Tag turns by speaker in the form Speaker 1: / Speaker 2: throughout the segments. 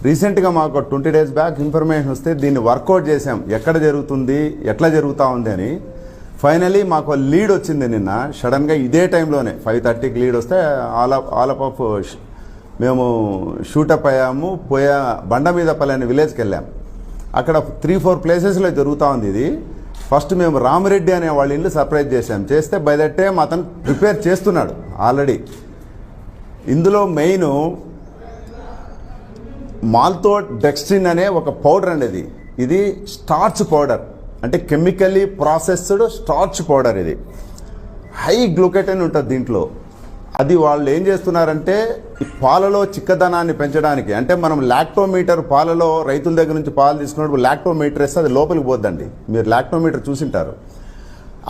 Speaker 1: రీసెంట్గా మాకు 20 days back information వస్తే దీన్ని వర్కౌట్ చేసాం, ఎక్కడ జరుగుతుంది, ఎట్లా జరుగుతూ ఉంది అని. ఫైనలీ మాకు లీడ్ వచ్చింది నిన్న సడన్గా ఇదే టైంలోనే 5:30కి లీడ్ వస్తే ఆల్ ఆఫ్ మేము షూటప్ అయ్యాము. బండ మీద పల్లెని విలేజ్కి వెళ్ళాం. అక్కడ 3-4 ప్లేసెస్లో జరుగుతూ ఉంది ఇది. ఫస్ట్ మేము రామిరెడ్డి అనే వాళ్ళ ఇల్లు సర్ప్రైజ్ చేసాం. చేస్తే బై దట్ టైం అతను ప్రిపేర్ చేస్తున్నాడు ఆల్రెడీ. ఇందులో మెయిన్ మాల్తోడెక్స్ట్రిన్ అనే ఒక పౌడర్ అండి. ఇది స్టార్చ్ పౌడర్, అంటే కెమికల్లీ ప్రాసెస్డ్ స్టార్చ్ పౌడర్. ఇది హై గ్లూకెటైన్ ఉంటుంది దీంట్లో. అది వాళ్ళు ఏం చేస్తున్నారంటే ఈ పాలలో చిక్కదనాన్ని పెంచడానికి, అంటే మనం లాక్టోమీటర్ పాలలో రైతుల దగ్గర నుంచి పాలు తీసుకున్నప్పుడు లాక్టోమీటర్ వేస్తే అది లోపలికి పోద్దండి. మీరు లాక్టోమీటర్ చూసింటారు.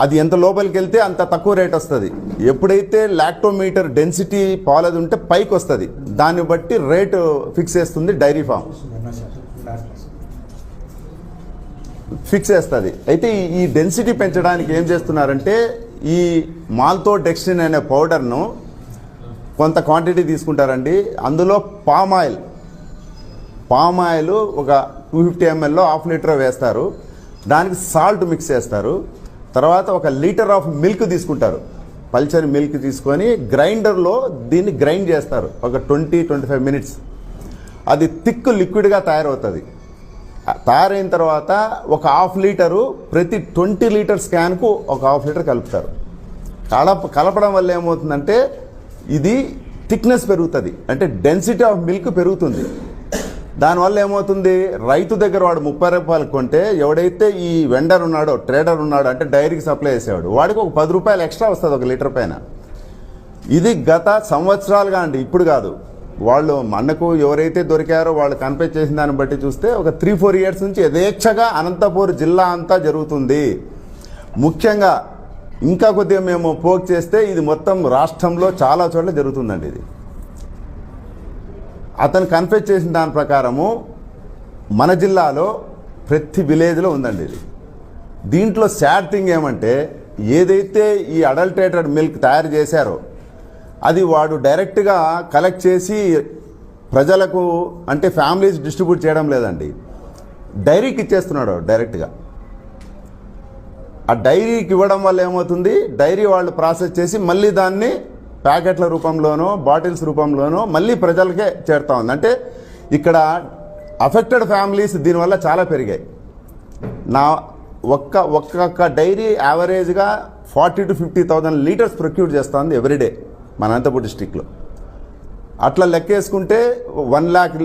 Speaker 1: అది ఎంత లోపలికి వెళ్తే అంత తక్కువ రేట్ వస్తుంది. ఎప్పుడైతే లాక్టోమీటర్ డెన్సిటీ పాలది ఉంటే పైకి వస్తుంది, దాన్ని బట్టి రేటు ఫిక్స్ చేస్తుంది డైరీ ఫామ్, ఫిక్స్ చేస్తుంది. అయితే ఈ డెన్సిటీ పెంచడానికి ఏం చేస్తున్నారంటే ఈ మాల్తోడెక్స్ట్రిన్ అనే పౌడర్ను కొంత క్వాంటిటీ తీసుకుంటారండి. అందులో పామ్ ఆయిల్ ఒక 250 ml 1/2 లీటర్ వేస్తారు. దానికి సాల్ట్ మిక్స్ చేస్తారు. తర్వాత 1 లీటర్ ఆఫ్ మిల్క్ తీసుకుంటారు. పల్చని మిల్క్ తీసుకొని గ్రైండర్లో దీన్ని గ్రైండ్ చేస్తారు ఒక 20-25 minutes. అది థిక్ లిక్విడ్గా తయారవుతుంది. తయారైన తర్వాత 1/2 లీటరు ప్రతి 20 లీటర్స్ క్యాన్కు 1/2 లీటర్ కలుపుతారు. కలపడం వల్ల ఏమవుతుందంటే ఇది థిక్నెస్ పెరుగుతుంది, అంటే డెన్సిటీ ఆఫ్ మిల్క్ పెరుగుతుంది. దానివల్ల ఏమవుతుంది, రైతు దగ్గర వాడు 30 రూపాయలు కొంటే ఎవడైతే ఈ వెండర్ ఉన్నాడో, ట్రేడర్ ఉన్నాడో, అంటే డైరీకి సప్లై చేసేవాడు, వాడికి ఒక 10 రూపాయలు ఎక్స్ట్రా వస్తుంది 1 లీటర్ పైన. ఇది గత సంవత్సరాలుగా అండి, ఇప్పుడు కాదు. వాళ్ళు మనకు ఎవరైతే దొరికారో వాళ్ళు కన్ఫెస్ చేసిన దాన్ని బట్టి చూస్తే ఒక 3-4 years నుంచి యథేచ్ఛగా అనంతపూర్ జిల్లా అంతా జరుగుతుంది. ముఖ్యంగా ఇంకా కొద్దిగా మేము పోక్ చేస్తే ఇది మొత్తం రాష్ట్రంలో చాలా చోట్ల జరుగుతుందండి. ఇది అతను కన్ఫెస్ చేసిన దాని ప్రకారము మన జిల్లాలో ప్రతి విలేజ్లో ఉందండి ఇది. దీంట్లో సాడ్ థింగ్ ఏమంటే ఏదైతే ఈ అడల్టరేటెడ్ మిల్క్ తయారు చేశారో అది వాడు డైరెక్ట్గా కలెక్ట్ చేసి ప్రజలకు, అంటే ఫ్యామిలీస్ డిస్ట్రిబ్యూట్ చేయడం లేదండి, డైరీకి ఇచ్చేస్తున్నాడు డైరెక్ట్గా. ఆ డైరీకి ఇవ్వడం వల్ల ఏమవుతుంది, డైరీ వాళ్ళు ప్రాసెస్ చేసి మళ్ళీ దాన్ని ప్యాకెట్ల రూపంలోనో బాటిల్స్ రూపంలోనో మళ్ళీ ప్రజలకే చేరుతా ఉంది. అంటే ఇక్కడ అఫెక్టెడ్ ఫ్యామిలీస్ దీనివల్ల చాలా పెరిగాయి. నా ఒక్కొక్క డైరీ యావరేజ్గా 40,000-50,000 లీటర్స్ ప్రొక్యూర్ చేస్తుంది ఎవ్రీడే మన అనంతపూర్ డిస్టిక్లో. అట్లా లెక్కేసుకుంటే 1 lakh